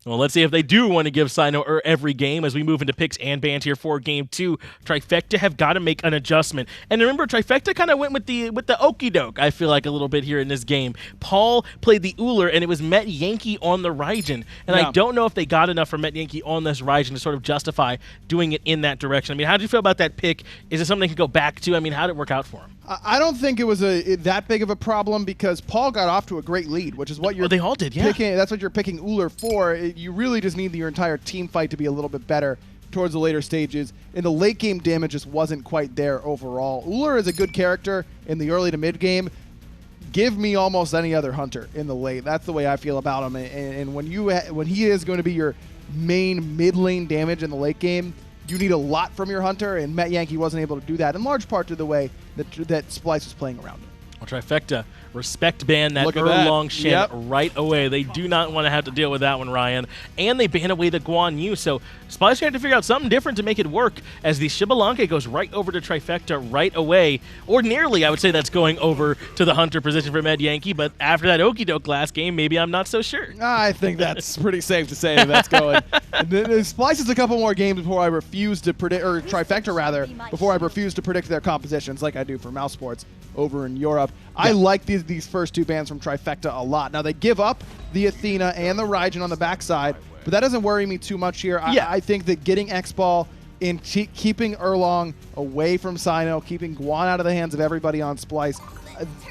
Well, let's see if they do want to give Cyno every game as we move into picks and bans here for Game 2. Trifecta have got to make an adjustment. And remember, Trifecta kind of went with the okie doke, I feel like, a little bit here in this game. Paul played the Uller, and it was Metyankey on the Raijin. And I don't know if they got enough for Metyankey on this Raijin to sort of justify doing it in that direction. I mean, how do you feel about that pick? Is it something they can go back to? I mean, how did it work out for him? I don't think it was that big of a problem because Paul got off to a great lead, which is what you're they all did, yeah. picking. That's what you're picking Uller for. You really just need your entire team fight to be a little bit better towards the later stages. And the late game damage just wasn't quite there overall. Uller is a good character in the early to mid game. Give me almost any other hunter in the late. That's the way I feel about him. And when he is going to be your main mid lane damage in the late game, you need a lot from your hunter, and Metyankey wasn't able to do that in large part to the way that Splyce was playing around him. Well, Trifecta, respect ban that Erlong Shen right away. They do not want to have to deal with that one, Ryan. And they ban away the Guan Yu, so Splyce going to figure out something different to make it work as the Xbalanque goes right over to Trifecta right away. Ordinarily, I would say that's going over to the hunter position for Metyankey, but after that okie doke last game, maybe I'm not so sure. I think that's pretty safe to say that's going. Splyce is a couple more games before I refuse to predict, or Trifecta rather, before I refuse to predict their compositions like I do for Mouse Sports over in Europe. I like these first two bans from Trifecta a lot. Now, they give up the Athena and the Raijin on the backside, but that doesn't worry me too much here. I think that getting X-Ball and keeping Erlong away from Cyno, keeping Guan out of the hands of everybody on Splyce,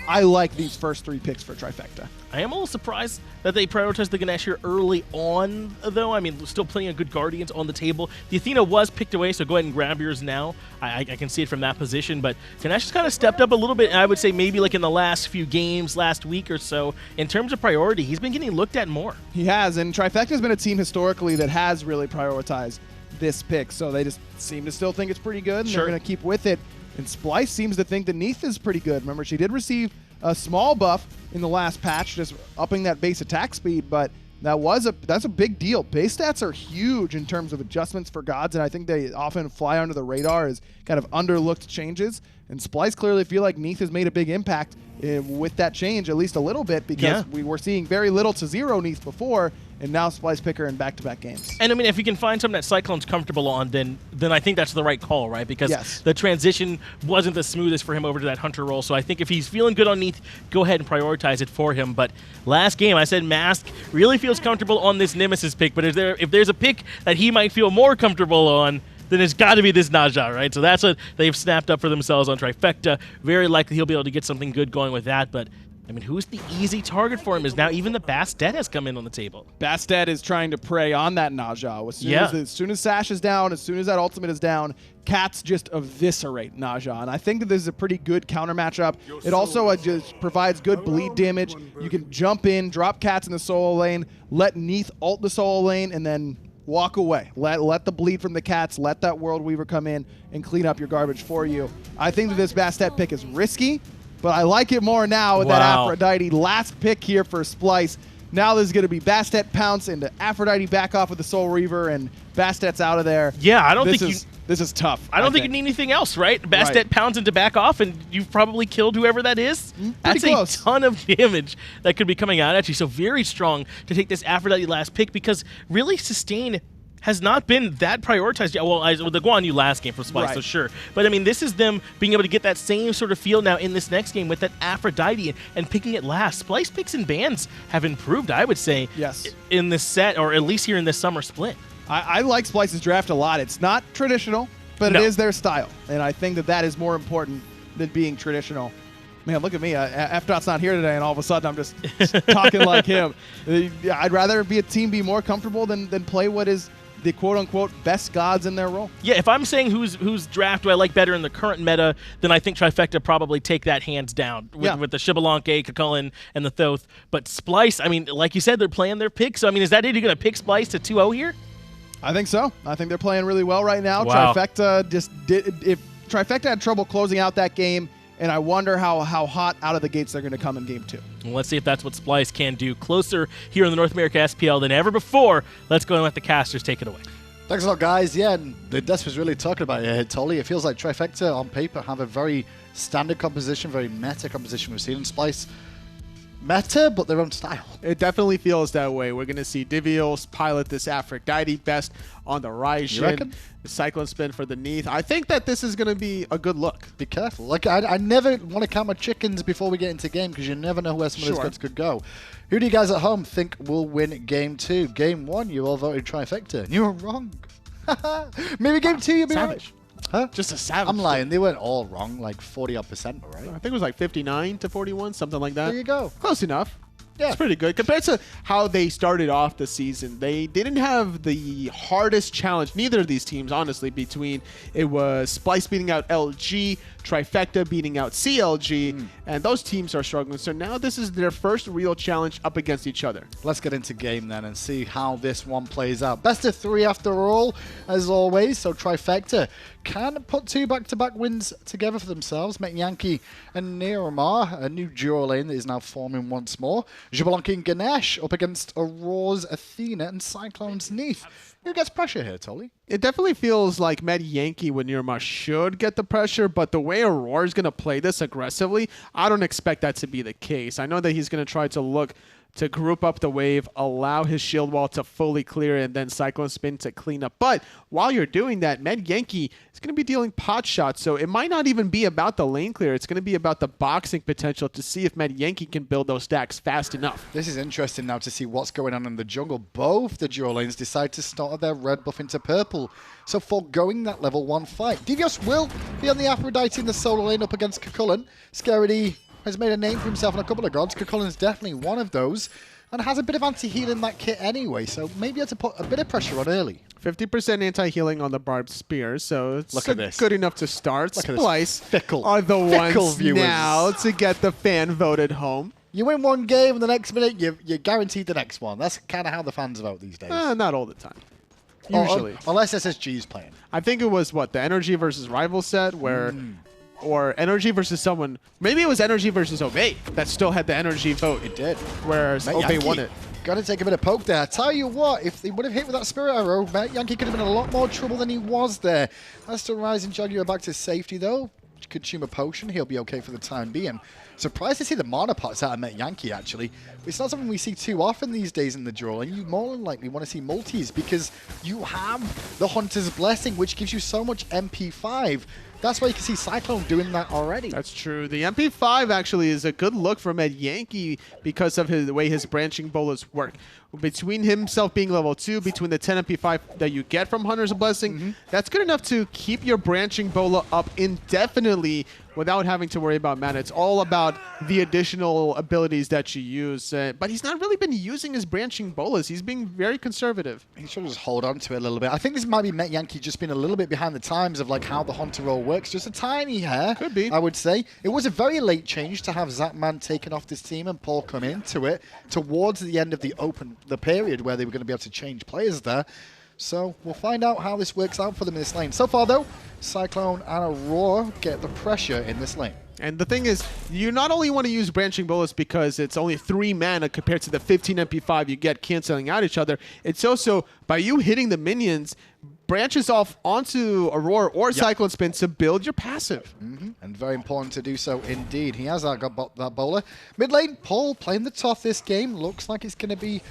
I like these first three picks for Trifecta. I am a little surprised that they prioritized the Ganesha early on, though. I mean, still plenty of good Guardians on the table. The Athena was picked away, so go ahead and grab yours now. I can see it from that position, but Ganesha's kind of stepped up a little bit, and I would say maybe like in the last few games, last week or so, in terms of priority, he's been getting looked at more. He has, and Trifecta's been a team historically that has really prioritized this pick, so they just seem to still think it's pretty good, and they're going to keep with it. And Splyce seems to think that Neith is pretty good. Remember, she did receive a small buff in the last patch, just upping that base attack speed, but that's a big deal. Base stats are huge in terms of adjustments for gods, and I think they often fly under the radar as kind of underlooked changes. And Splyce clearly feel like Neith has made a big impact with that change, at least a little bit, because we were seeing very little to zero Neith before, and now Splyce pick her in back-to-back games. And I mean, if you can find something that Cyclone's comfortable on, then I think that's the right call, right? Because the transition wasn't the smoothest for him over to that hunter role. So I think if he's feeling good on Neith, go ahead and prioritize it for him. But last game, I said Mask really feels comfortable on this Nemesis pick. But if there's a pick that he might feel more comfortable on, then it's got to be this Naja, right? So that's what they've snapped up for themselves on Trifecta. Very likely he'll be able to get something good going with that. But I mean, who's the easy target for him is now even the Bastet has come in on the table. Bastet is trying to prey on that Naja. As soon as Sash is down, as soon as that ultimate is down, Cats just eviscerate Naja. And I think that this is a pretty good counter matchup. It also just provides good bleed damage. You can jump in, drop Cats in the solo lane, let Neith ult the solo lane, and then walk away. Let the bleed from the Cats, let that World Weaver come in and clean up your garbage for you. I think that this Bastet pick is risky, but I like it more now with that Aphrodite. Last pick here for Splyce. Now this is going to be Bastet pounce into Aphrodite back off with the Soul Reaver, and Bastet's out of there. Yeah, I don't think this is tough. I don't think you need anything else, right? Bastet pounds into back off, and you've probably killed whoever that is. That's close. A ton of damage that could be coming out at you. So very strong to take this Aphrodite last pick because really sustain has not been that prioritized yet. Well, with the Guan Yu last game for Splyce, so sure. But I mean, this is them being able to get that same sort of feel now in this next game with that Aphrodite and picking it last. Splyce picks and bans have improved, I would say, in this set, or at least here in this summer split. I like Splyce's draft a lot. It's not traditional, but it is their style. And I think that is more important than being traditional. Man, look at me. F-Dot's not here today, and all of a sudden I'm just talking like him. I'd rather be a team be more comfortable than play what is the quote-unquote best gods in their role. Yeah, if I'm saying whose draft do I like better in the current meta, then I think Trifecta probably take that hands down with the Xbalanque, Chulainn, and the Thoth. But Splyce, I mean, like you said, they're playing their pick. So, I mean, is that it? You're going to pick Splyce to 2-0 here? I think so. I think they're playing really well right now. Trifecta if Trifecta had trouble closing out that game, and I wonder how hot out of the gates they're going to come in Game 2. Well, let's see if that's what Splyce can do. Closer here in the North America SPL than ever before. Let's go and let the casters take it away. Thanks a lot, guys. Yeah, and the Des was really talking about it, Tolly. It feels like Trifecta on paper have a very standard composition, very meta composition we've seen in Splyce. meta, but their own style. It definitely feels that way. We're going to see Divios pilot this Aphrodite best on the Raijin. The CycloneSpin for the Neith. I think that this is going to be a good look. Be careful. Like, I never want to count my chickens before we get into game because you never know where some of those guns could go. Who do you guys at home think will win Game 2? Game 1, you all voted Trifecta. And you were wrong. Maybe Game 2 you'll be savage. Right. Huh? Just a savage. I'm lying. They weren't all wrong. Like 40-odd%, right? I think it was like 59 to 41, something like that. There you go. Close enough. Yeah. It's pretty good. Compared to how they started off the season, they didn't have the hardest challenge, neither of these teams, honestly, between it was Splyce beating out LG, Trifecta beating out CLG, and those teams are struggling. So now this is their first real challenge up against each other. Let's get into game then and see how this one plays out. Best of 3 after all, as always, so Trifecta can put 2 back-to-back wins together for themselves. Metyankey and NeiruMah, a new duo lane that is now forming once more. Xbalanque and Ganesha up against Aror's Athena and Cyclone's Neith. Who gets pressure here, Tolly? It definitely feels like Metyankey with NeiruMah should get the pressure, but the way Aror is going to play this aggressively, I don't expect that to be the case. I know that he's going to try to look to group up the wave, allow his shield wall to fully clear, and then CycloneSpin to clean up. But while you're doing that, Metyankey is going to be dealing pot shots, so it might not even be about the lane clear. It's going to be about the boxing potential to see if Metyankey can build those stacks fast enough. This is interesting now to see what's going on in the jungle. Both the duo lanes decide to start their red buff into purple, so foregoing that level 1 fight. Divios will be on the Aphrodite in the solo lane up against Chulainn. Scaredy has made a name for himself on a couple of gods. Chulainn's definitely one of those, and has a bit of anti-heal in that kit anyway, so maybe have to put a bit of pressure on early. 50% anti-healing on the barbed spear, so it's good enough to start. Splyce are the ones now to get the fan-voted home. You win one game, and the next minute, you're guaranteed the next one. That's kind of how the fans vote these days. Not all the time. Usually. Unless SSG's playing. I think it was, what, the Energy versus Rival set, where... Or Energy versus someone. Maybe it was Energy versus Obey that still had the Energy vote. It did. Whereas Obey won it. Got to take a bit of poke there. I tell you what, if they would have hit with that Spirit Arrow, Metyankey could have been in a lot more trouble than he was there. That's to Raijin Jaguar back to safety, though. Consume a potion. He'll be okay for the time being. Surprised to see the mana pots out of Metyankey, actually. It's not something we see too often these days in the draw, and you more than likely want to see multis because you have the Hunter's Blessing, which gives you so much MP5. That's why you can see Cyclone doing that already. That's true. The MP5 actually is a good look for Metyankey because of the way his branching bolas work. Between himself being level 2, between the 10 MP5 that you get from Hunter's Blessing, that's good enough to keep your branching bola up indefinitely without having to worry about mana. It's all about the additional abilities that you use. But he's not really been using his branching bolas. He's being very conservative. He should just hold on to it a little bit. I think this might be Metyankey just being a little bit behind the times of like how the Hunter role works. Just a tiny hair, could be. I would say. It was a very late change to have Zapman taken off this team and Paul come into it towards the end of the period where they were going to be able to change players there. So we'll find out how this works out for them in this lane. So far, though, Cyclone and Aror get the pressure in this lane. And the thing is, you not only want to use Branching Bolas because it's only 3 mana compared to the 15 MP5 you get canceling out each other, it's also, by you hitting the minions, branches off onto Aror or CycloneSpin to build your passive. And very important to do so indeed. He has that bowler. Mid lane, Paul playing the Thoth this game. Looks like it's going to be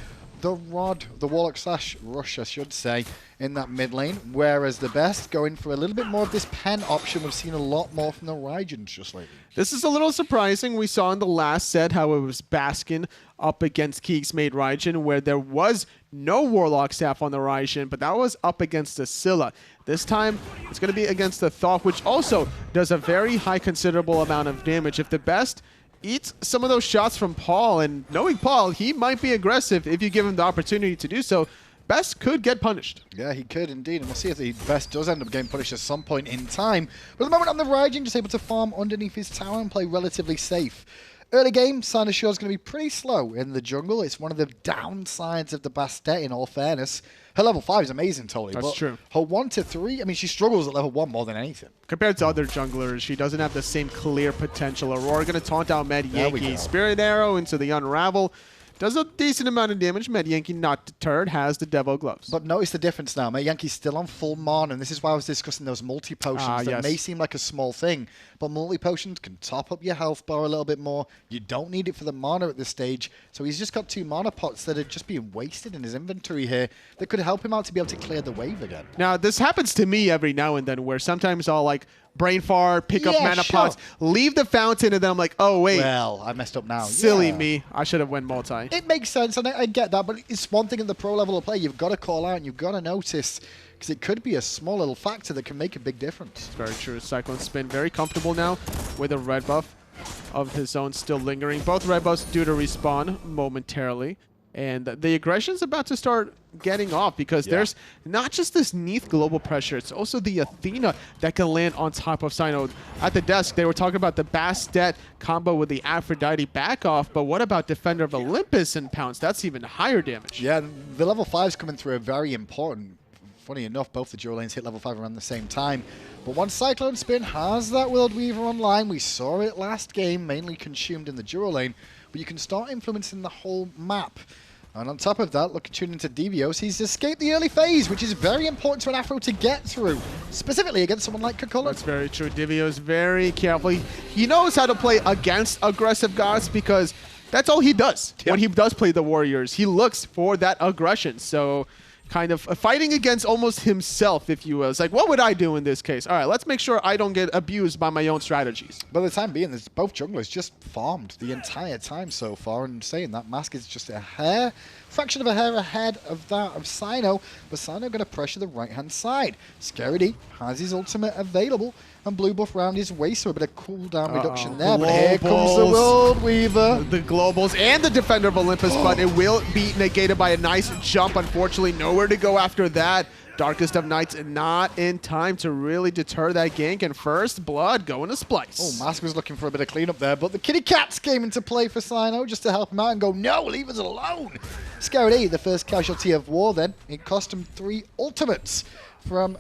the Rod, the Warlock / Rush, I should say, in that mid lane. Whereas TheBest going for a little bit more of this pen option. We've seen a lot more from the Raijins just lately. This is a little surprising. We saw in the last set how it was Baskin up against Keeks made Raijin, where there was no Warlock staff on the Raijin, but that was up against the Scylla. This time, it's going to be against the Thoth, which also does a very high considerable amount of damage. If TheBest eats some of those shots from Paul, and knowing Paul, he might be aggressive if you give him the opportunity to do so. Best could get punished. Yeah, he could indeed, and we'll see if the Best does end up getting punished at some point in time. But at the moment, on the Raijin, just able to farm underneath his tower and play relatively safe. Early game, Cyno is going to be pretty slow in the jungle. It's one of the downsides of the Bastet, in all fairness. Her level 5 is amazing, totally. That's true. Her 1 to 3, I mean, she struggles at level 1 more than anything. Compared to other junglers, she doesn't have the same clear potential. Aurora going to taunt out Metyankey. Spirit Arrow into the Unravel. Does a decent amount of damage. Metyankey, not deterred, has the Devo Gloves. But notice the difference now. Metyanke's still on full mana, and this is why I was discussing those multi-potions that may seem like a small thing, but multi-potions can top up your health bar a little bit more. You don't need it for the mana at this stage, so he's just got 2 mana pots that are just being wasted in his inventory here that could help him out to be able to clear the wave again. Now, this happens to me every now and then, where sometimes I'll like brain fart, pick up mana pots, leave the fountain, and then I'm like, oh wait, well, I messed up now. Silly me. I should have went multi. It makes sense, and I get that, but it's one thing at the pro level of play you've got to call out and you've got to notice, because it could be a small little factor that can make a big difference. Very true. CycloneSpin very comfortable now with a red buff of his own still lingering. Both red buffs due to respawn momentarily. And the aggression's about to start getting off, because there's not just this Neith global pressure, it's also the Athena that can land on top of Cyno. At the desk, they were talking about the Bastet combo with the Aphrodite back off, but what about Defender of Olympus and Pounce? That's even higher damage. Yeah, the level 5s coming through are very important. Funny enough, both the dual lanes hit level 5 around the same time. But once CycloneSpin has that World Weaver online, we saw it last game, mainly consumed in the dual lane, but you can start influencing the whole map. And on top of that, look, tuning into Divios, he's escaped the early phase, which is very important to an Afro to get through, specifically against someone like Chulainn. That's very true. Divios very careful. He knows how to play against aggressive gods, because that's all he does. When he does play the warriors, he looks for that aggression. So kind of fighting against almost himself, if you will. It's like, what would I do in this case? All right, let's make sure I don't get abused by my own strategies. By the time being, there's both junglers just farmed the entire time so far, and saying that Mask is just a fraction of a hair ahead of that of Cyno, but Cyno going to pressure the right-hand side. Scaredy has his ultimate available, and blue buff around his waist, so a bit of cooldown reduction there. But here comes the World Weaver. The globals and the Defender of Olympus, but it will be negated by a nice jump. Unfortunately, nowhere to go after that. Darkest of Nights not in time to really deter that gank, and first blood going to Splyce. Oh, Mask was looking for a bit of cleanup there, but the kitty cats came into play for Cyno just to help him out and go, no, leave us alone. Scaredy, the first casualty of war then. It cost him 3 ultimates from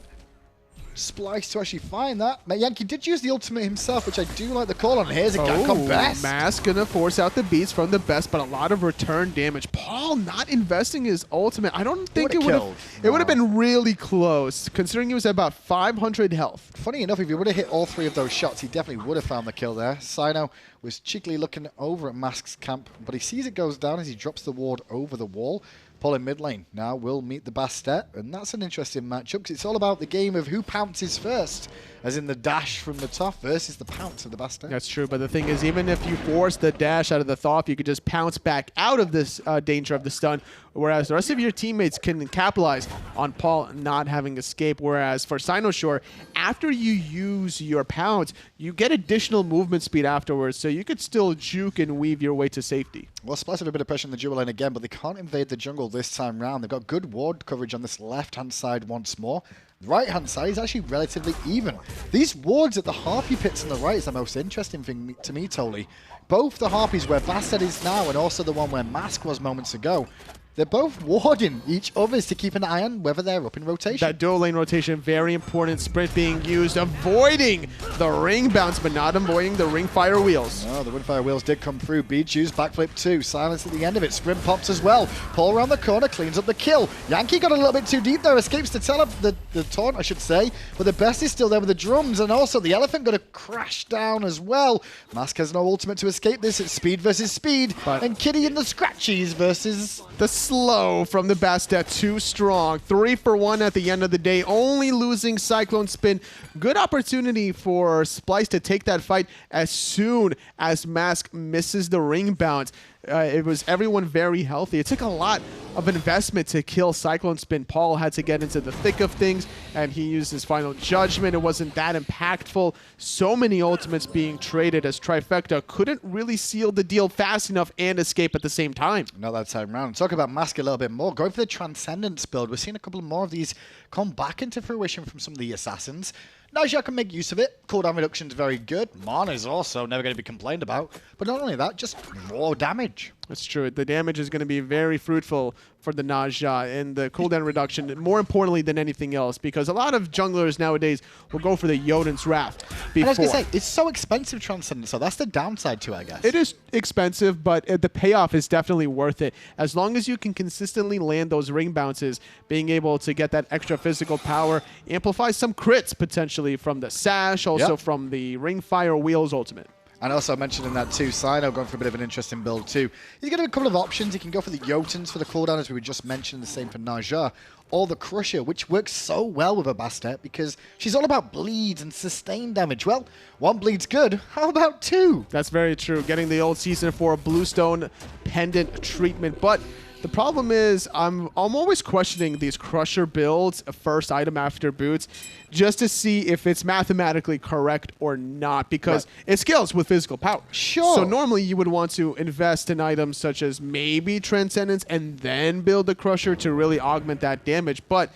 Splyce to actually find that. Metyankey did use the ultimate himself, which I do like the call on. Here's a gank on Best. Mask gonna force out the beats from the Best, but a lot of return damage. Paul not investing his ultimate. I don't think it would have. It would have been really close, considering he was at about 500 health. Funny enough, if he would have hit all 3 of those shots, he definitely would have found the kill there. Cyno was cheekily looking over at Mask's camp, but he sees it goes down as he drops the ward over the wall. Paul in mid lane now will meet the Bastet, and that's an interesting matchup, because it's all about the game of who pounces first, as in the dash from the Thoth versus the pounce of the Bastet. That's true, but the thing is, even if you force the dash out of the Thoth, you could just pounce back out of this danger of the stun, whereas the rest of your teammates can capitalize on Paul not having escape, whereas for Cynosure, after you use your pounce, you get additional movement speed afterwards, so you could still juke and weave your way to safety. Well, Splyce have a bit of pressure in the dual lane again, but they can't invade the jungle this time round. They've got good ward coverage on this left-hand side once more. The right-hand side is actually relatively even. These wards at the Harpy pits on the right is the most interesting thing to me, Tolly. Both the Harpies where Bastet is now and also the one where Mask was moments ago, they're both warding each other's to keep an eye on whether they're up in rotation. That dual lane rotation, very important. Sprint being used, avoiding the ring bounce, but not avoiding the ring fire wheels. Oh, the ring fire wheels did come through. Bijou's backflip 2. Silence at the end of it. Sprint pops as well. Paul around the corner, cleans up the kill. Yankee got a little bit too deep there. Escapes the the taunt, I should say. But the Best is still there with the drums, and also the Elephant got to crash down as well. Mask has no ultimate to escape this. It's speed versus speed. And Kitty and the Scratchies versus the slow from the Bastet, too strong. 3 for 1 at the end of the day, only losing CycloneSpin. Good opportunity for Splyce to take that fight as soon as Mask misses the ring bounce. It was everyone very healthy. It took a lot of investment to kill CycloneSpin. Paul had to get into the thick of things, and he used his final judgment. It wasn't that impactful. So many ultimates being traded as Trifecta couldn't really seal the deal fast enough and escape at the same time. Not that time round. Talk about Mask a little bit more. Going for the Transcendence build. We're seeing a couple more of these come back into fruition from some of the assassins. Naja can make use of it. Cooldown reduction is very good. Mana is also never going to be complained about. But not only that, just raw damage. That's true. The damage is going to be very fruitful for the Naja and the cooldown reduction, more importantly than anything else, because a lot of junglers nowadays will go for the Jotun's Wrath before. And I was going to say, it's so expensive, Transcendence, so that's the downside to it, I guess. It is expensive, but the payoff is definitely worth it. As long as you can consistently land those ring bounces, being able to get that extra physical power, amplify some crits potentially from the Sash, also from the Ring Fire Wheels ultimate. And also I mentioned in that too, Cyno going for a bit of an interesting build too. He's got a couple of options. He can go for the Jotuns for the cooldown, as we just mentioned, the same for Naja, or the Crusher, which works so well with a Bastet because she's all about bleeds and sustain damage. Well, one bleed's good. How about two? That's very true. Getting the old Season 4 Bluestone Pendant treatment, but the problem is I'm always questioning these Crusher builds, first item after boots, just to see if it's mathematically correct or not, because it scales with physical power. Sure. So normally you would want to invest in items such as maybe Transcendence and then build the Crusher to really augment that damage, but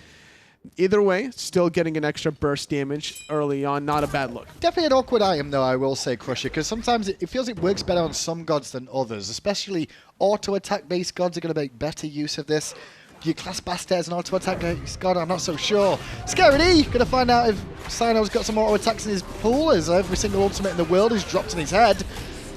either way, still getting an extra burst damage early on, not a bad look. Definitely an awkward item, though, I will say, Crusher, because sometimes it feels it works better on some gods than others, especially auto-attack-based gods are going to make better use of this. Do you class Bastet as an auto-attack-based god? I'm not so sure. Scary D! Going to find out if Cyno's got some auto-attacks in his pool, as every single ultimate in the world is dropped in his head.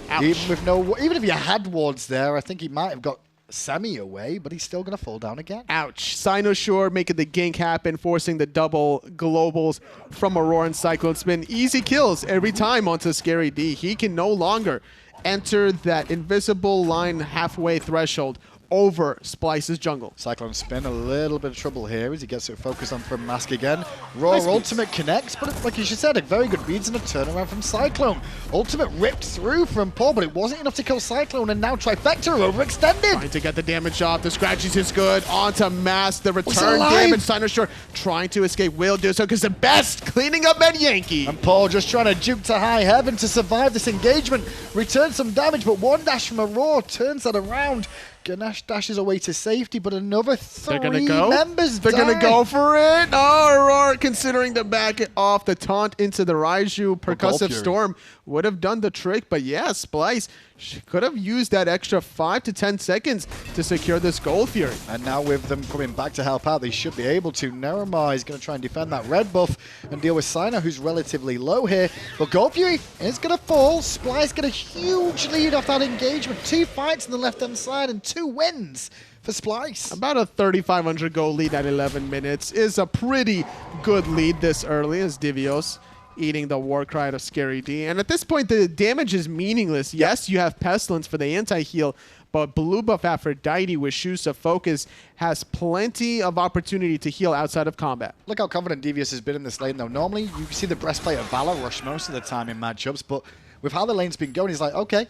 Ouch. Even if he had wards there, I think he might have got semi away, but he's still going to fall down again. Ouch. Cyno Shore making the gank happen, forcing the double globals from Aurora and CycloneSpin. Easy kills every time onto Scary D. He can no longer enter that invisible line halfway threshold over Splyce's jungle. CycloneSpin, a little bit of trouble here as he gets it focused on from Mask again. Raw ultimate connects, but like you said, a very good reads and a turnaround from Cyclone. Ultimate ripped through from Paul, but it wasn't enough to kill Cyclone, and now Trifecta are overextended. Trying to get the damage off. The scratches is good. Onto Mask. The return damage. Cyno Shore trying to escape. Will do so because TheBest cleaning up Metyankey. And Paul just trying to juke to high heaven to survive this engagement. Returns some damage, but one dash from Aror turns that around. Ganesha dashes away to safety, but another three members They're going to go for it. Oh, Aror considering to back it off. The taunt into the Raijin percussive storm would have done the trick, but yeah, Splyce could have used that extra 5 to 10 seconds to secure this Gold Fury. And now with them coming back to help out, they should be able to. NeiruMah is going to try and defend that red buff and deal with Cyno, who's relatively low here. But Gold Fury is going to fall. Splyce got a huge lead off that engagement. 2 fights on the left-hand side and 2 wins for Splyce. About a 3,500 gold lead at 11 minutes is a pretty good lead this early, as Divios eating the war cry of Scary D. And at this point, the damage is meaningless. Yes, you have Pestilence for the anti-heal, but blue buff Aphrodite with Shoes of Focus has plenty of opportunity to heal outside of combat. Look how confident Divios has been in this lane, though. Normally, you see the breastplate of Valor rush most of the time in matchups, but with how the lane's been going, he's like, okay,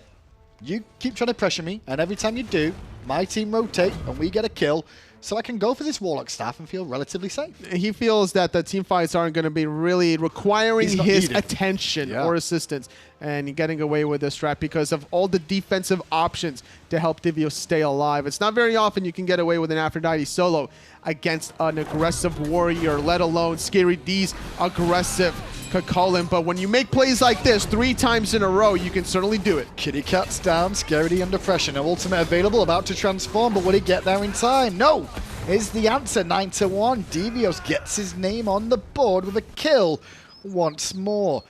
you keep trying to pressure me, and every time you do, my team rotate, and we get a kill. So I can go for this Warlock staff and feel relatively safe. He feels that the team fights aren't going to be really requiring his attention or assistance, and getting away with this strat because of all the defensive options to help Divios stay alive. It's not very often you can get away with an Aphrodite solo against an aggressive warrior, let alone Scary D's aggressive Chulainn. But when you make plays like this 3 times in a row, you can certainly do it. Kitty Cat's down, Scary D under pressure. No ultimate available, about to transform, but will he get there in time? No! Is the answer 9-1. Divios gets his name on the board with a kill once more.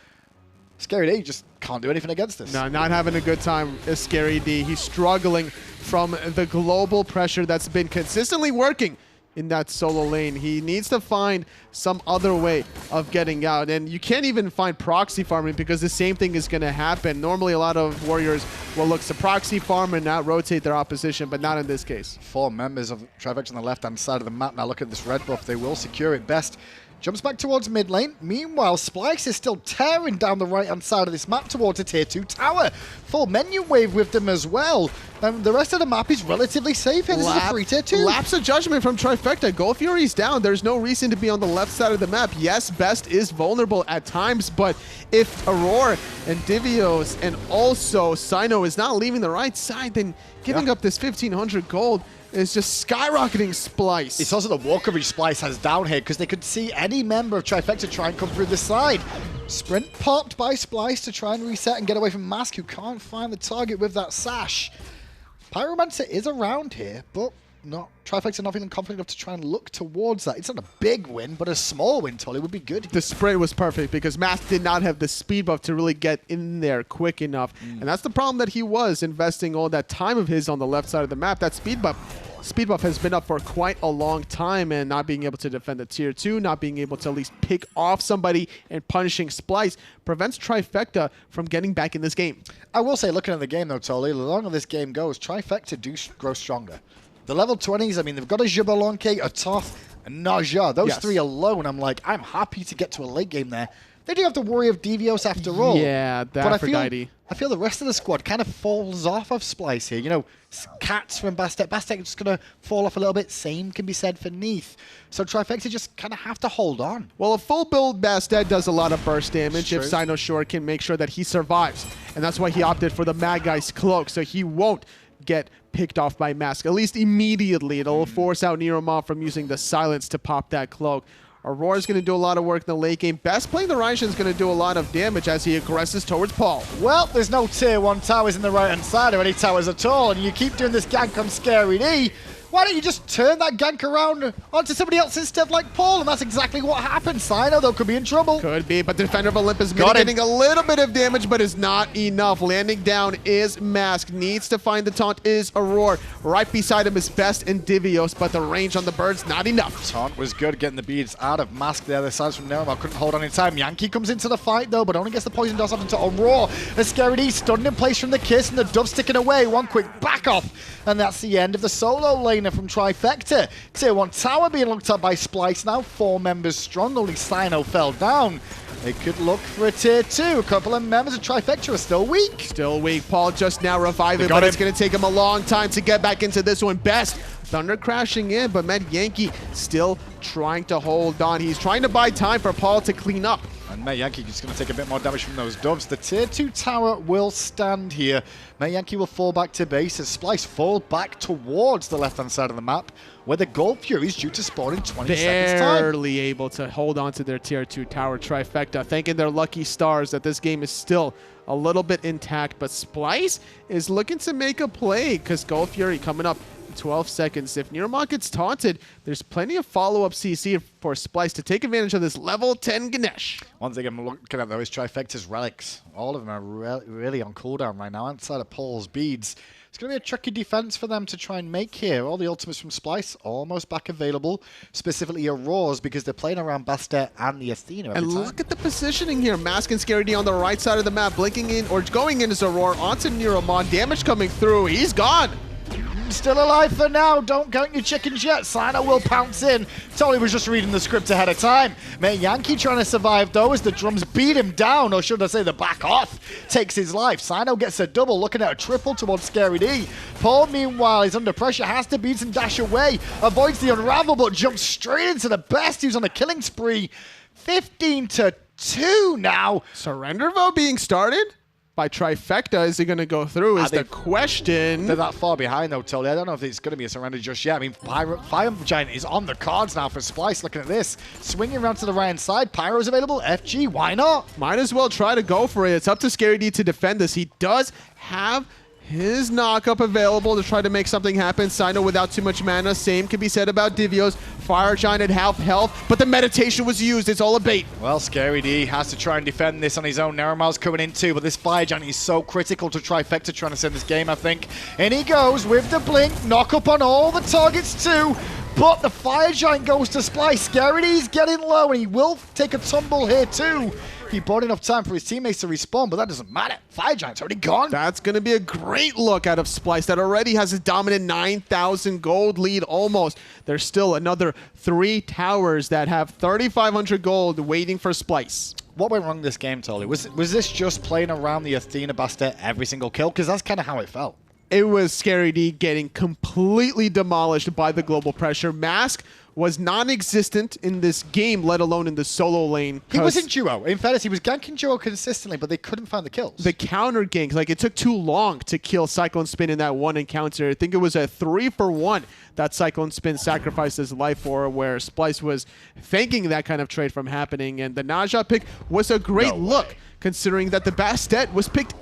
Scary D just can't do anything against this. No, not having a good time is Scary D. He's struggling from the global pressure that's been consistently working in that solo lane. He needs to find some other way of getting out, and you can't even find proxy farming because the same thing is going to happen. Normally a lot of warriors will look to proxy farm and not rotate their opposition, but not in this case. 4 members of Trifecta on the left hand side of the map. Now look at this red buff, they will secure it. Best jumps back towards mid lane. Meanwhile, Splyce is still tearing down the right-hand side of this map towards a tier 2 tower. Full menu wave with them as well. And the rest of the map is relatively safe here. This is a free tier 2. Lapse of judgment from Trifecta. Gold Fury's down. There's no reason to be on the left side of the map. Yes, Best is vulnerable at times, but if Aror and Divios and also Cyno is not leaving the right side, then giving up this 1,500 gold is just skyrocketing Splyce. It's also the walk coverage Splyce has down here because they could see any member of Trifecta try and come through the side. Sprint popped by Splyce to try and reset and get away from Mask, who can't find the target with that sash. Pyromancer is around here, but Trifecta not feeling confident enough to try and look towards that. It's not a big win, but a small win, Tolly, would be good. The sprint was perfect because Mask did not have the speed buff to really get in there quick enough. And that's the problem that he was investing all that time of his on the left side of the map. That speed buff has been up for quite a long time, and not being able to defend the tier 2, not being able to at least pick off somebody and punishing Splyce prevents Trifecta from getting back in this game. I will say, looking at the game though, Tolly, the longer this game goes, Trifecta do grow stronger. The level 20s, I mean, they've got a Xbalanque, a Thoth, a Naja. Those three alone, I'm happy to get to a late game there. They do have to worry of Divios after all. Yeah, the Aphrodite. I feel the rest of the squad kind of falls off of Splyce here. You know, Cats from Bastet. Bastet is just going to fall off a little bit. Same can be said for Neith. So Trifecta just kind of have to hold on. Well, a full build Bastet does a lot of burst damage if Cyno Shore can make sure that he survives. And that's why he opted for the Mad Guy's Cloak, so he won't get picked off by Mask, at least immediately. It'll force out NeiruMah from using the silence to pop that cloak. Aurora is going to do a lot of work in the late game. Best playing the Raijin is going to do a lot of damage as he aggresses towards Paul. Well, there's no tier 1 towers in the right-hand side or any towers at all, and you keep doing this gank on Scary D. Why don't you just turn that gank around onto somebody else instead, like Paul? And that's exactly what happened. Cyno, though, could be in trouble. Could be, but the Defender of Olympus getting a little bit of damage, but is not enough. Landing down is Mask. Needs to find the taunt is Aror. Right beside him is Best and Divios, but the range on the bird's not enough. Taunt was good, getting the beads out of Mask there. The sides from NeiruMah couldn't hold on in time. Yankee comes into the fight, though, but only gets the poison dust off into Aurora. The Scary D stunned in place from the kiss, and the dove sticking away. One quick back off, and that's the end of the solo laner from Trifecta. Tier 1 tower being looked at by Splyce now, 4 members strong, only Cyno fell down. They could look for a tier 2. A couple of members of Trifecta are still weak. Still weak. Paul just now reviving, but it's going to take him a long time to get back into this one. Best Thunder crashing in, but Metyankey still trying to hold on. He's trying to buy time for Paul to clean up. And Metyankey is going to take a bit more damage from those doves. The tier 2 tower will stand here. Metyankey will fall back to base as Splyce fall back towards the left-hand side of the map, where the Gold Fury is due to spawn in 20 seconds time. Barely able to hold on to their tier 2 tower. Trifecta thanking their lucky stars that this game is still a little bit intact, but Splyce is looking to make a play because Gold Fury coming up 12 seconds. If NeiruMah gets taunted, there's plenty of follow-up CC for Splyce to take advantage of this level 10 Ganesha. One thing I'm looking at, though, is Trifecta's relics. All of them are really on cooldown right now, outside of Paul's beads. It's going to be a tricky defense for them to try and make here. All the ultimates from Splyce almost back available, specifically Auror's, because they're playing around Bastet and the Athena every time. Look at the positioning here. Mask and Scary D on the right side of the map, blinking in or going in as Aurora onto NeiruMah. Damage coming through. He's gone. Still alive for now. Don't count your chickens yet. Cyno will pounce in. Tolly was just reading the script ahead of time. Metyankey trying to survive, though, as the drums beat him down, or should I say the back off takes his life. Cyno gets a double, looking at a triple towards Scary D. Paul, meanwhile, is under pressure, has to beat and dash away. Avoids the unravel, but jumps straight into the best. He's on a killing spree. 15-2 now. Surrender vote being started by Trifecta. Is he going to go through is the question. They're that far behind, though, Tolly. I don't know if it's going to be a surrender just yet. I mean, Fire Giant is on the cards now for Splyce. Looking at this. Swinging around to the right-hand side. Pyro's available. FG, why not? Might as well try to go for it. It's up to Scary D to defend this. He does have his knock-up available to try to make something happen. Cyno without too much mana. Same can be said about Divios. Fire Giant at half health, but the meditation was used. It's all a bait. Well, Scary D has to try and defend this on his own. NeiruMah's coming in too, but this Fire Giant is so critical to Trifecta trying to send this game, I think. And he goes with the blink. Knock up on all the targets too. But the Fire Giant goes to Splyce. Scary D's getting low, and he will take a tumble here too. He bought enough time for his teammates to respawn, but that doesn't matter. Fire Giant's already gone. That's going to be a great look out of Splyce that already has a dominant 9,000 gold lead almost. There's still another 3 towers that have 3,500 gold waiting for Splyce. What went wrong this game, Tolly? Was this just playing around the Athena Bastet every single kill? Because that's kind of how it felt. It was Scary D getting completely demolished by the global pressure. Mask was non-existent in this game, let alone in the solo lane. He was in duo. In fairness, he was ganking duo consistently, but they couldn't find the kills. The counter ganks, like it took too long to kill CycloneSpin in that one encounter. I think it was a 3-for-1 that CycloneSpin sacrificed his life for, where Splyce was thanking that kind of trade from happening. And the Naja pick was a great look, considering that the Bastet was picked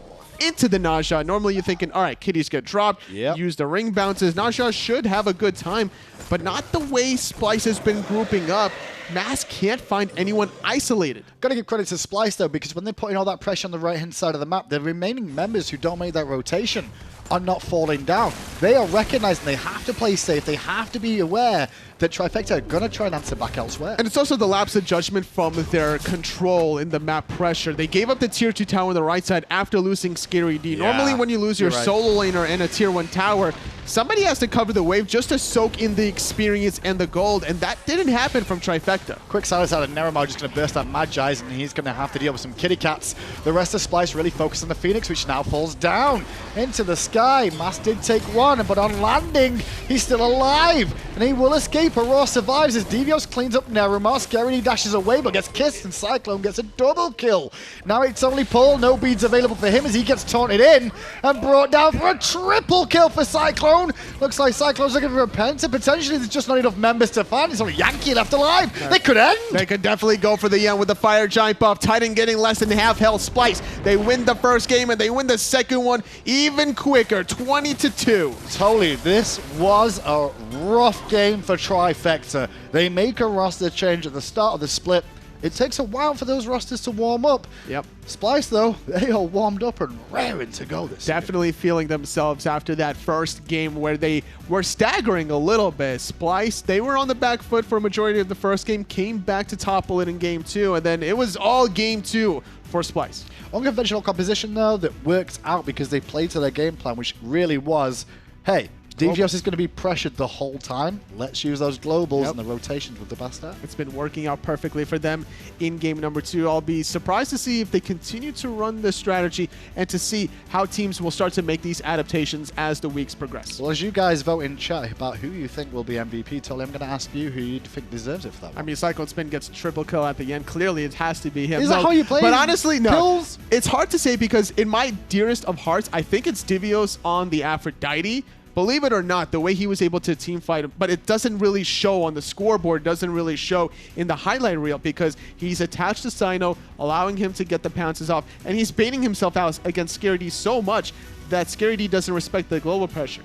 into the Naja. Normally you're thinking, all right, kitties get dropped, use the ring bounces. Naja should have a good time, but not the way Splyce has been grouping up. Mass can't find anyone isolated. Got to give credit to Splyce, though, because when they're putting all that pressure on the right-hand side of the map, the remaining members who don't make that rotation are not falling down. They are recognizing they have to play safe. They have to be aware that Trifecta are going to try and answer back elsewhere. And it's also the lapse of judgment from their control in the map pressure. They gave up the tier 2 tower on the right side after losing Scary D. Normally when you lose your solo laner and a tier 1 tower, somebody has to cover the wave just to soak in the experience and the gold, and that didn't happen from Trifecta. Quick silence out of NeiruMah, just going to burst out Magi's, and he's going to have to deal with some kitty cats. The rest of Splyce really focused on the Phoenix, which now falls down into the sky. Mass did take one, but on landing, he's still alive, and he will escape. Aror survives as Divios cleans up NeiruMah. Scary dashes away, but gets kissed, and Cyclone gets a double kill. Now it's only Paul, no beads available for him as he gets taunted in and brought down for a triple kill for Cyclone. Looks like Cyclone's looking for a repent, and potentially there's just not enough members to find. There's only Yankee left alive. They could end. They could definitely go for the end with the Fire Giant buff. Titan getting less than half health. Splyce, they win the first game, and they win the second one even quicker, 20-2. Totally, this was a rough game for Trifecta. They make a roster change at the start of the split. It takes a while for those rosters to warm up. Yep. Splyce, though, they are warmed up and raring to go this Definitely feeling themselves after that first game where they were staggering a little bit. Splyce, they were on the back foot for a majority of the first game, came back to topple it in game 2, and then it was all game 2 for Splyce. Unconventional composition, though, that worked out because they played to their game plan, which really was, hey, Divios is going to be pressured the whole time. Let's use those globals and the rotations with the Bastet. It's been working out perfectly for them in game number 2. I'll be surprised to see if they continue to run this strategy and to see how teams will start to make these adaptations as the weeks progress. Well, as you guys vote in chat about who you think will be MVP, Tolly, I'm going to ask you who you think deserves it for that one. I mean, CycloneSpin gets a triple kill at the end. Clearly, it has to be him. Is that how you play? But honestly, no. Kills? It's hard to say because in my dearest of hearts, I think it's Divios on the Aphrodite. Believe it or not, the way he was able to team fight, but it doesn't really show on the scoreboard, doesn't really show in the highlight reel because he's attached to Cyno, allowing him to get the pounces off, and he's baiting himself out against Scary D so much that Scary D doesn't respect the global pressure.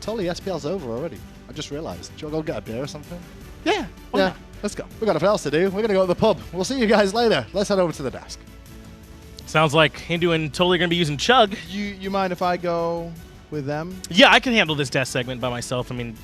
Totally, SPL's over already. I just realized. Do you want to go get a beer or something? Yeah. Yeah. Let's go. We've got nothing else to do. We're going to go to the pub. We'll see you guys later. Let's head over to the desk. Sounds like Hindu and Totally going to be using Chug. You mind if I go with them? Yeah, I can handle this death segment by myself. I mean,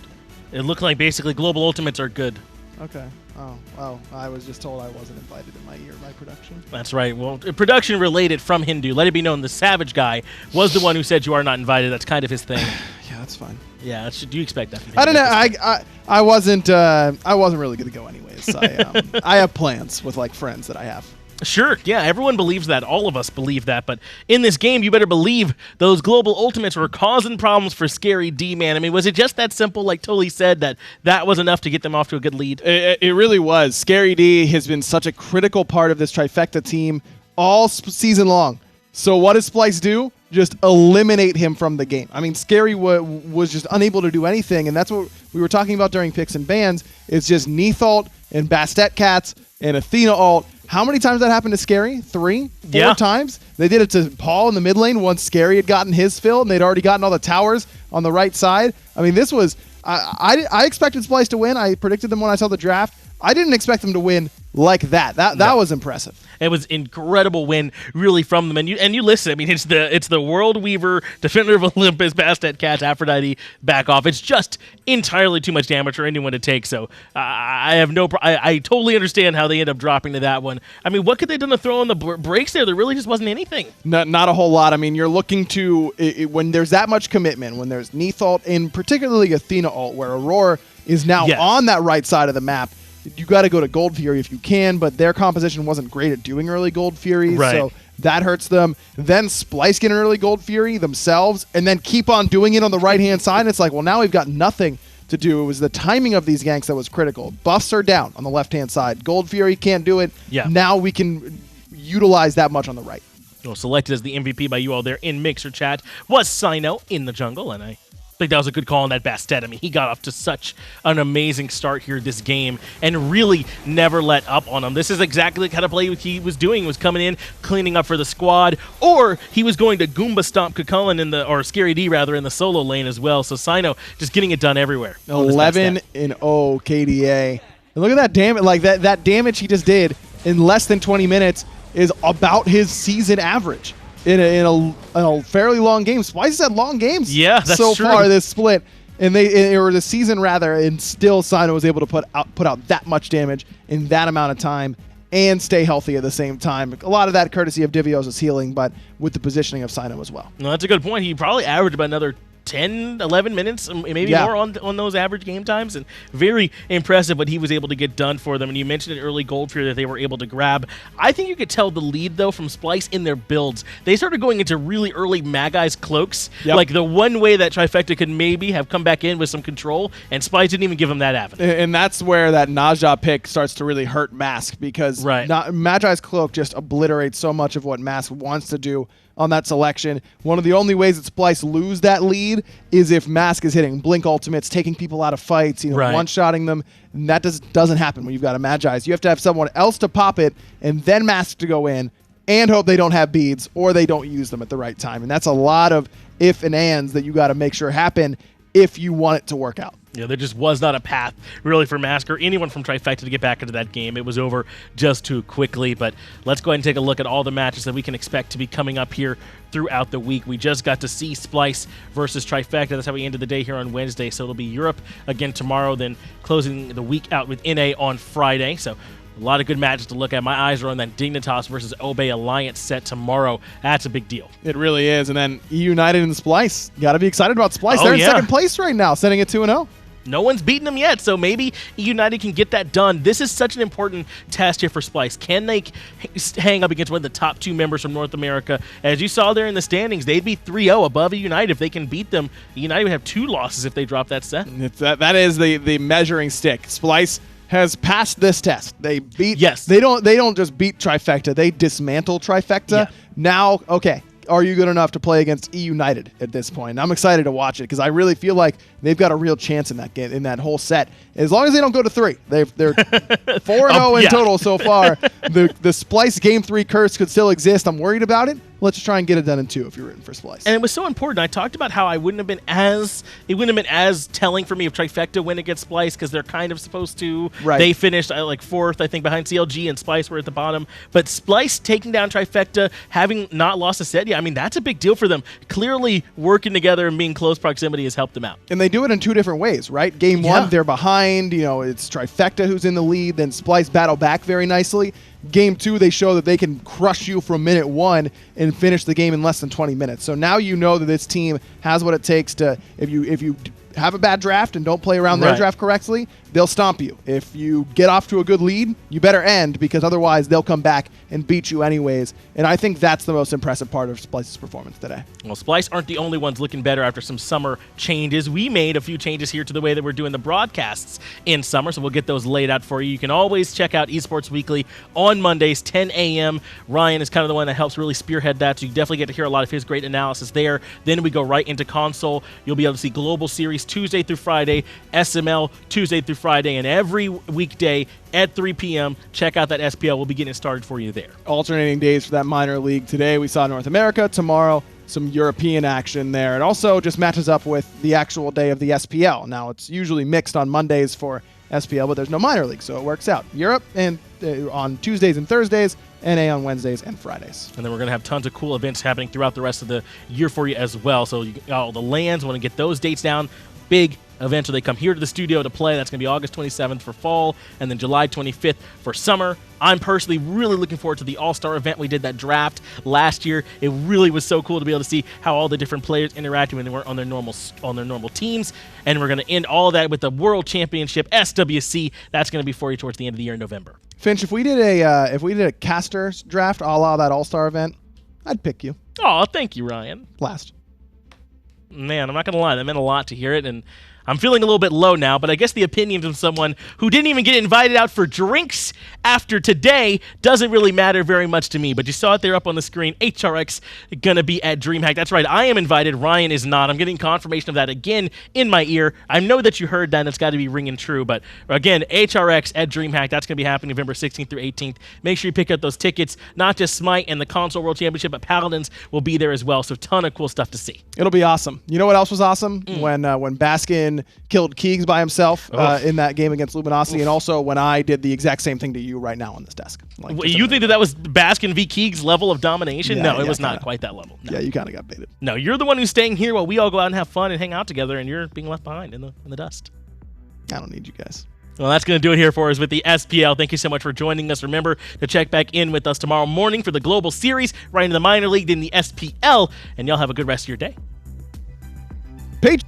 it looked like basically global ultimates are good. Okay. Oh, well, I was just told I wasn't invited in my production. That's right. Well, production related from Hindu. Let it be known the Savage guy was the one who said you are not invited. That's kind of his thing. Yeah, that's fine. Yeah, do you expect that from him? I don't know. I wasn't really going to go anyways. I have plans with like friends that I have. Sure, yeah, everyone believes that. All of us believe that. But in this game, you better believe those global ultimates were causing problems for Scary D, man. I mean, was it just that simple, like Totally said, that was enough to get them off to a good lead? It really was. Scary D has been such a critical part of this Trifecta team all season long. So what does Splyce do? Just eliminate him from the game. I mean, Scary was just unable to do anything, and that's what we were talking about during picks and bans. It's just Neith ult and Bastet cats and Athena ult. How many times that happened to Scary? 3? 4 times? They did it to Paul in the mid lane once Scary had gotten his fill, and they'd already gotten all the towers on the right side. I mean, this was... I expected Splyce to win. I predicted them when I saw the draft. I didn't expect them to win like that. That was impressive. It was incredible win, really, from them. And you listen. I mean, it's the World Weaver, Defender of Olympus, Bastet Cats, Aphrodite back off. It's just entirely too much damage for anyone to take. So I have no. I totally understand how they end up dropping to that one. I mean, what could they have done to throw on the brakes there? There really just wasn't anything. Not a whole lot. I mean, you're looking to when there's that much commitment, when there's Neith ult, and particularly Athena ult, where Aror is now on that right side of the map. You got to go to Gold Fury if you can, but their composition wasn't great at doing early Gold Furies, so that hurts them. Then Splyce get an early Gold Fury themselves, and then keep on doing it on the right-hand side. And it's like, well, now we've got nothing to do. It was the timing of these ganks that was critical. Buffs are down on the left-hand side. Gold Fury can't do it. Yeah. Now we can utilize that much on the right. Well, selected as the MVP by you all there in Mixer Chat was Cyno in the jungle, and I think that was a good call on that Bastet. I mean, he got off to such an amazing start here this game and really never let up on him. This is exactly the kind of play he was doing, was coming in, cleaning up for the squad, or he was going to Goomba Stomp Chulainn or Scary D rather, in the solo lane as well. So Cyno just getting it done everywhere. 11-0 KDA. And look at that damage, like that damage he just did in less than 20 minutes is about his season average. In a fairly long game. Splyce has had long games so far this split, and or the season rather, and still Cyno was able to put out that much damage in that amount of time and stay healthy at the same time. A lot of that courtesy of Divios' healing, but with the positioning of Cyno as well. No, that's a good point. He probably averaged about another 10, 11 minutes, maybe more on those average game times, and very impressive what he was able to get done for them. And you mentioned an early gold fear that they were able to grab. I think you could tell the lead, though, from Splyce in their builds. They started going into really early Magai's cloaks, like the one way that Trifecta could maybe have come back in with some control, and Splyce didn't even give them that avenue. And that's where that Naja pick starts to really hurt Mask, because Magi's cloak just obliterates so much of what Mask wants to do on that selection. One of the only ways that Splyce lose that lead is if Mask is hitting blink ultimates, taking people out of fights, one-shotting them. And that doesn't happen when you've got a Magi's. You have to have someone else to pop it and then Mask to go in and hope they don't have beads or they don't use them at the right time. And that's a lot of if and ands that you got to make sure happen if you want it to work out. Yeah, there just was not a path really for Mask or anyone from Trifecta to get back into that game. It was over just too quickly. But let's go ahead and take a look at all the matches that we can expect to be coming up here throughout the week. We just got to see Splyce versus Trifecta. That's how we ended the day here on Wednesday. So it'll be Europe again tomorrow, then closing the week out with NA on Friday. So a lot of good matches to look at. My eyes are on that Dignitas versus Obey Alliance set tomorrow. That's a big deal. It really is. And then United and Splyce. Got to be excited about Splyce. They're in second place right now, setting it 2-0. No one's beaten them yet, so maybe United can get that done. This is such an important test here for Splyce. Can they hang up against one of the top two members from North America? As you saw there in the standings, they'd be 3-0 above United. If they can beat them, United would have 2 losses if they drop that set. That is the measuring stick. Splyce has passed this test. They beat. Yes. They don't just beat Trifecta. They dismantle Trifecta. Yeah. Now, okay. Are you good enough to play against United at this point? And I'm excited to watch it because I really feel like they've got a real chance in that game, in that whole set. As long as they don't go to 3, they're 4-0 in total so far. The Splyce Game 3 curse could still exist. I'm worried about it. Let's just try and get it done in 2 if you're rooting for Splyce. And it was so important. I talked about how it wouldn't have been as telling for me if Trifecta win against Splyce because they're kind of supposed to. Right. They finished like 4th, I think, behind CLG, and Splyce were at the bottom. But Splyce taking down Trifecta, having not lost a set yet, I mean, that's a big deal for them. Clearly working together and being close proximity has helped them out. And they do it in 2 different ways, right? Game 1, they're behind. It's Trifecta who's in the lead. Then Splyce battle back very nicely. Game 2, they show that they can crush you from minute 1 and finish the game in less than 20 minutes. So now you know that this team has what it takes to, if you have a bad draft and don't play around their draft correctly, they'll stomp you. If you get off to a good lead, you better end, because otherwise they'll come back and beat you anyways. And I think that's the most impressive part of Splyce's performance today. Well, Splyce aren't the only ones looking better after some summer changes. We made a few changes here to the way that we're doing the broadcasts in summer, so we'll get those laid out for you. You can always check out Esports Weekly on Mondays, 10 a.m. Ryan is kind of the one that helps really spearhead that, so you definitely get to hear a lot of his great analysis there. Then we go right into console. You'll be able to see Global Series Tuesday through Friday, SML Tuesday through Friday, and every weekday at 3 p.m. Check out that SPL. We'll be getting it started for you there. Alternating days for that minor league. Today we saw North America. Tomorrow, some European action there. It also just matches up with the actual day of the SPL. Now, it's usually mixed on Mondays for SPL, but there's no minor league, so it works out. Europe and on Tuesdays and Thursdays, NA on Wednesdays and Fridays. And then we're going to have tons of cool events happening throughout the rest of the year for you as well. So all the lands, want to get those dates down. Big events where they come here to the studio to play. That's going to be August 27th for fall, and then July 25th for summer. I'm personally really looking forward to the All-Star event. We did that draft last year. It really was so cool to be able to see how all the different players interacted when they weren't on their normal teams. And we're going to end all of that with the World Championship SWC. That's going to be for you towards the end of the year in November. Finch, if we did a casters draft a la that All-Star event, I'd pick you. Oh, thank you, Ryan. Last. Man, I'm not going to lie. That meant a lot to hear it, and I'm feeling a little bit low now, but I guess the opinions of someone who didn't even get invited out for drinks after today doesn't really matter very much to me. But you saw it there up on the screen. HRX gonna be at DreamHack. That's right, I am invited. Ryan is not. I'm getting confirmation of that again in my ear. I know that you heard that, and it's got to be ringing true. But again, HRX at DreamHack. That's gonna be happening November 16th through 18th. Make sure you pick up those tickets. Not just Smite and the Console World Championship, but Paladins will be there as well. So ton of cool stuff to see. It'll be awesome. You know what else was awesome? When Baskin killed Keegs by himself in that game against Luminosity, and also when I did the exact same thing to you right now on this desk. Like, you think that was Baskin v. Keegs level of domination? Yeah, no, it was not quite that level. No. Yeah, you kind of got baited. No, you're the one who's staying here while we all go out and have fun and hang out together, and you're being left behind in the dust. I don't need you guys. Well, that's going to do it here for us with the SPL. Thank you so much for joining us. Remember to check back in with us tomorrow morning for the Global Series, right into the Minor League, then the SPL, and y'all have a good rest of your day. Page.